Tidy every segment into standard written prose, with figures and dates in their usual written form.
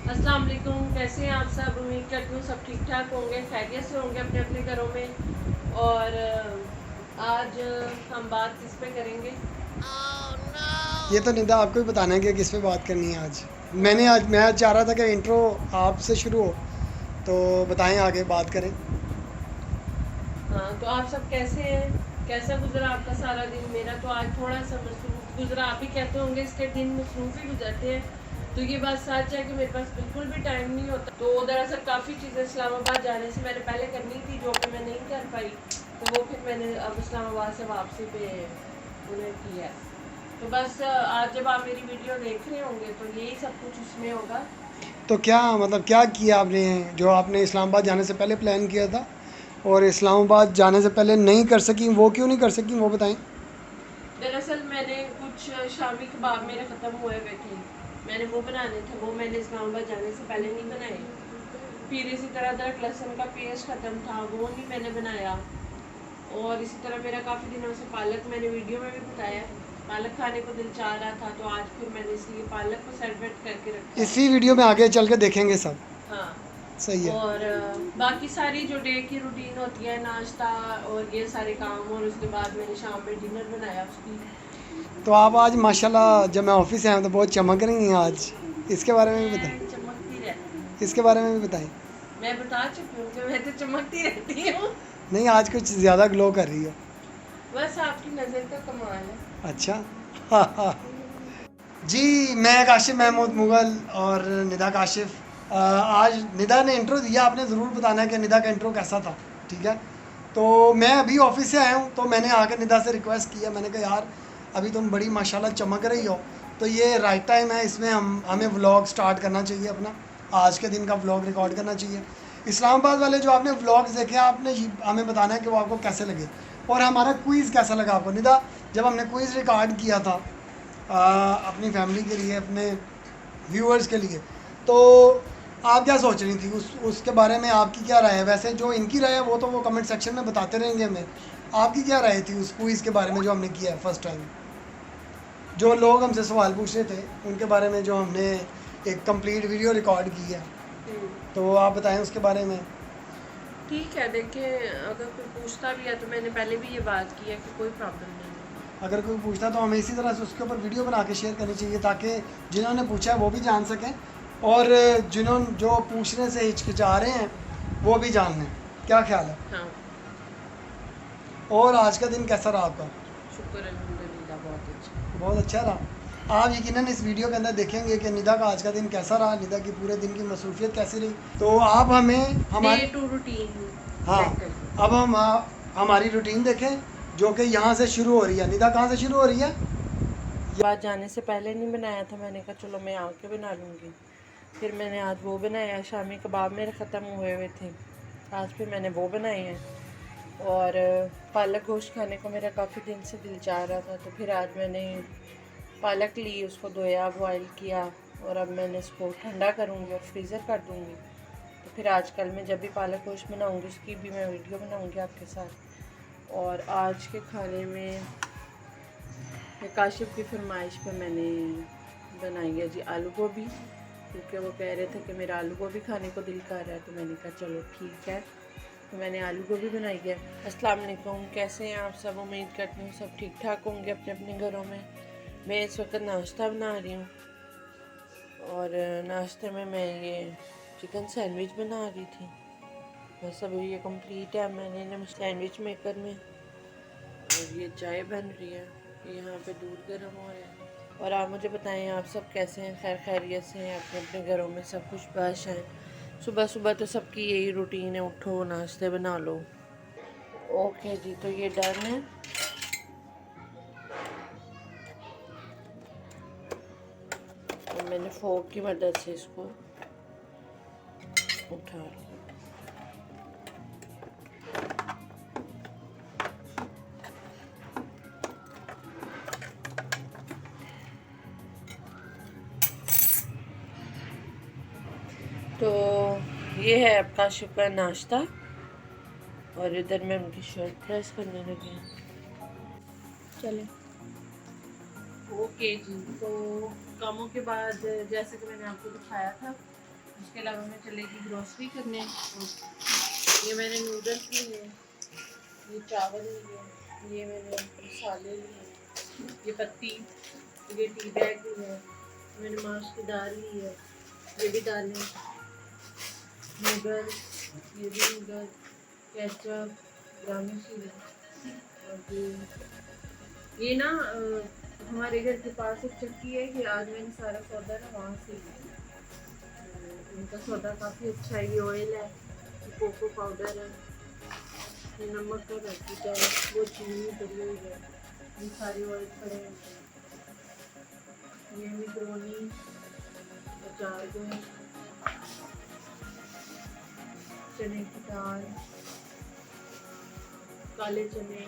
अस्सलाम वालेकुम, कैसे हैं आप सब। उम्मीद करती हूँ सब ठीक ठाक होंगे, खैरियत से होंगे अपने अपने घरों में। और आज हम बात किस पे करेंगे। ये तो निदा आपको ही बताना है कि किस पे बात करनी है आज। मैं आज चाह रहा था कि इंट्रो आपसे शुरू हो, तो बताएं आगे बात करें। हाँ, तो आप सब कैसे हैं, कैसा गुजरा आपका सारा दिन। मेरा तो आज थोड़ा सा मसरूफ गुजरा। आप ही कहते होंगे इसके दिन मसरूफ ही गुजरते हैं, तो ये बात सच है कि मेरे पास बिल्कुल भी टाइम नहीं होता। तो दरअसल काफ़ी चीज़ें इस्लामाबाद जाने से मैंने पहले करनी थी, जो कि मैं नहीं कर पाई, तो वो फिर मैंने अब इस्लामाबाद से वापसी पे उन्हें किया। तो बस आज जब आप मेरी वीडियो देख रहे होंगे तो यही सब कुछ उसमें होगा। तो क्या मतलब क्या किया आपने, जो आपने इस्लामाबाद जाने से पहले प्लान किया था और इस्लामाबाद जाने से पहले नहीं कर सकी, वो क्यों नहीं कर सकी वो बताएं। दरअसल मैंने कुछ शामी कबाब मेरे ख़त्म हुए हुए थे, मैंने वो बनाने थे, वो मैंने इस्लामाबाद जाने से पहले नहीं बनाए। फिर इसी तरह अदरक लहसुन का पेस्ट ख़त्म था, वो नहीं मैंने बनाया। और इसी तरह मेरा काफ़ी दिनों से पालक, मैंने वीडियो में भी बताया, पालक खाने को दिल चाह रहा था, तो आज फिर मैंने इसलिए पालक को सेट करके रखा है। इसी वीडियो में आगे चल के देखेंगे सब। हाँ। सही है। और बाकी सारी जो डे की रूटीन होती है, नाश्ता और ये सारे काम, और उसके बाद मैंने शाम में डिनर बनाया उसकी। तो आप आज माशाल्लाह जब मैं ऑफिस से आया हूं तो बहुत चमक रही हैं आज। इसके बारे में भी बताएं। मैं चमकती रहती हूँ। इसके बारे में भी बताएं। मैं बता चुकी हूँ कि मैं तो चमकती रहती हूँ। नहीं, आज कुछ ज़्यादा ग्लो कर रही हो। बस आपकी नज़र का कमाल है। अच्छा। जी, मैं काशिफ महमूद मुग़ल और निदा काशिफ। आज निदा ने इंट्रो दिया, आपने ज़रूर बताना है कि निदा का इंट्रो कैसा था। ठीक है। तो मैं अभी ऑफिस से आया हूँ, तो मैंने आकर निदा से रिक्वेस्ट किया, मैंने कहा यार अभी तुम बड़ी माशाल्लाह चमक रही हो, तो ये राइट टाइम है, इसमें हमें व्लॉग स्टार्ट करना चाहिए अपना। आज के दिन का व्लॉग रिकॉर्ड करना चाहिए। इस्लामाबाद वाले जो आपने व्लॉग्स देखे, आपने हमें बताना है कि वो आपको कैसे लगे, और हमारा क्विज़ कैसा लगा आपको। निदा, जब हमने क्विज़ रिकॉर्ड किया था अपनी फैमिली के लिए, अपने व्यूअर्स के लिए, तो आप क्या सोच रही थी उसके बारे में, आपकी क्या राय है। वैसे जो इनकी राय है वो तो वो कमेंट सेक्शन में बताते रहेंगे हमें। आपकी क्या राय थी उस क्विज़ के बारे में जो हमने किया है फर्स्ट टाइम, जो लोग हमसे सवाल पूछ रहे थे उनके बारे में, जो हमने एक कंप्लीट वीडियो रिकॉर्ड की है, हम्म, तो आप बताएं उसके बारे में। ठीक है। देखिए, अगर कोई पूछता भी है तो मैंने पहले भी ये बात की है कि कोई प्रॉब्लम नहीं है। अगर कोई पूछता तो हमें इसी तरह से उसके ऊपर वीडियो बना के शेयर करनी चाहिए, ताकि जिन्होंने पूछा है वो भी जान सकें, और जो पूछने से हिचकिचा रहे हैं वो भी जान लें। क्या ख्याल है। हाँ, और आज का दिन कैसा रहा आपका। शुक्र अल्हम्दुलिल्लाह, बहुत अच्छा। बहुत अच्छा रहा। आप यकीनन इस वीडियो के अंदर देखेंगे कि निदा का आज का दिन कैसा रहा, निदा की पूरे दिन की मसरूफियत कैसी रही। तो आप हमें डे हमारी, टू रूटीन हाँ, चेक करिए। अब हम हमारी रूटीन देखें जो कि यहाँ से शुरू हो रही है। निदा कहाँ से शुरू हो रही है। बात जाने से पहले नहीं बनाया था, मैंने कहा चलो मैं आके बना लूँगी। फिर मैंने आज वो बनाया, शामी कबाब मेरे ख़त्म हुए हुए थे, आज फिर मैंने वो बनाए हैं। और पालक गोश्त खाने को मेरा काफ़ी दिन से दिल चाह रहा था, तो फिर आज मैंने पालक ली, उसको धोया, बॉयल किया, और अब मैंने इसको ठंडा करूँगी और फ्रीज़र कर दूँगी। तो फिर आजकल मैं जब भी पालक गोश्त बनाऊँगी उसकी भी मैं वीडियो बनाऊँगी आपके साथ। और आज के खाने में काशिफ की फरमाइश पे मैंने बनाई है जी आलू गोभी, क्योंकि वो कह रहे थे कि मेरा आलू गोभी खाने को दिल कर रहा है, तो मैंने कहा चलो ठीक है, तो मैंने आलू गोभी बनाई है। अस्सलाम वालेकुम, कैसे हैं आप सब। उम्मीद करती हूँ सब ठीक ठाक होंगे अपने अपने घरों में। मैं इस वक्त नाश्ता बना रही हूँ, और नाश्ते में मैं ये चिकन सैंडविच बना रही थी। बस अभी ये कंप्लीट है, मैंने सैंडविच मेकर में, और ये चाय बन रही है, यहाँ पे दूध गर्म हो रहा है। और आप मुझे बताएं आप सब कैसे हैं, खैर खैरियत से हैं, अपने अपने घरों में सब खुशबाश हैं। सुबह सुबह तो सबकी यही रूटीन है, उठो नाश्ते बना लो। ओके जी, तो ये डन है। और मैंने फोर्क की मदद से इसको उठा लिया। तो ये है आपका शुक्र नाश्ता, और इधर मैं उनकी शर्ट प्रेस करने लगी हूँ। चले। ओके जी, तो कामों के बाद जैसे कि मैंने आपको दिखाया था, उसके अलावा मैं चलेगी ग्रोसरी करने। ये मैंने नूडल्स लिए, ये चावल लिए, ये मैंने मसाले लिए, ये पत्ती, ये टी बैग लिया, मैंने माश की दाल ली है, ये भी दालें, नूडल्स, ये भी नूडल्स, केचप, ग्रामी, और ये ना हमारे घर के पास एक चक्की है कि आज मैंने सारा सौदा ना वहाँ से लिया। उनका सौदा काफ़ी अच्छा है। ये ऑयल है, ये कोको पाउडर है, ये नमक का पैकेट है, वो चीनी पड़ी हुई है, ये सारे ऑयल पड़े हैं, ये मैक्रोनी, अचार जो है, चने की दाल, काले चने,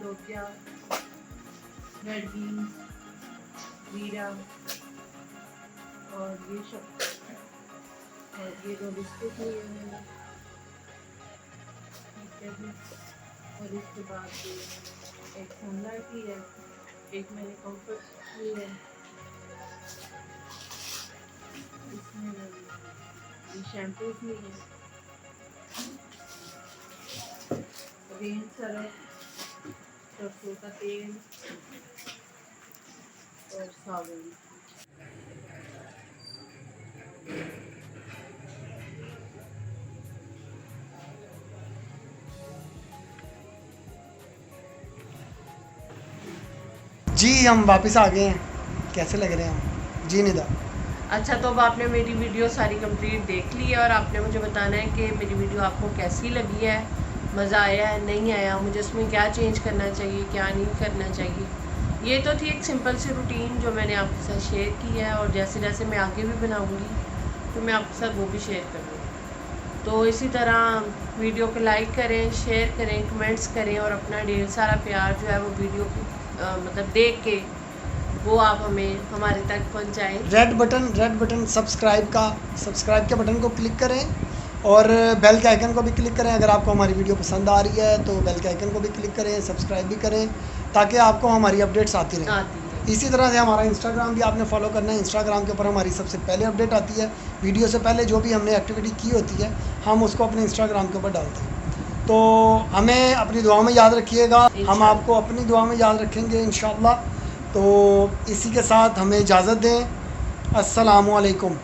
लोबिया, रेड बीन्स, जीरा, और ये शक्कर, और ये 2 बिस्कुट लिए मैंने, ठीक है जी। और इसके बाद ये एक सनलाइट ली है, एक मैंने कम्फर्ट ली है, इसमें ये शैम्पूज ली है, ग्रीन सरफ, सरसों का तेल और साबुन। जी हम वापस आ गए हैं। कैसे लग रहे हैं हम? जी निदा। अच्छा, तो अब आपने मेरी वीडियो सारी कंप्लीट देख ली है और आपने मुझे बताना है कि मेरी वीडियो आपको कैसी लगी है, मज़ा आया है, नहीं आया, मुझे उसमें क्या चेंज करना चाहिए, क्या नहीं करना चाहिए। ये तो थी एक सिंपल सी रूटीन जो मैंने आपके साथ शेयर की है, और जैसे जैसे मैं आगे भी बनाऊँगी तो मैं आपके साथ वो भी शेयर करूँगी। तो इसी तरह वीडियो को लाइक करें, शेयर करें, कमेंट्स करें, और अपना ढेर सारा प्यार जो है वो वीडियो को मतलब देख के वो आप हमें हमारे तक पहुंचाएं। रेड बटन सब्सक्राइब के बटन को क्लिक करें और बेल के आइकन को भी क्लिक करें। अगर आपको हमारी वीडियो पसंद आ रही है तो बेल के आइकन को भी क्लिक करें, सब्सक्राइब भी करें, ताकि आपको हमारी अपडेट्स आती रहें। इसी तरह से हमारा इंस्टाग्राम भी आपने फॉलो करना है। इंस्टाग्राम के ऊपर हमारी सबसे पहले अपडेट आती है, वीडियो से पहले जो भी हमने एक्टिविटी की होती है हम उसको अपने इंस्टाग्राम के ऊपर डालते हैं। तो हमें अपनी दुआ में याद रखिएगा, हम आपको अपनी दुआ में याद रखेंगे इंशाअल्लाह। तो इसी के साथ हमें इजाज़त दें। अस्सलामु अलैकुम।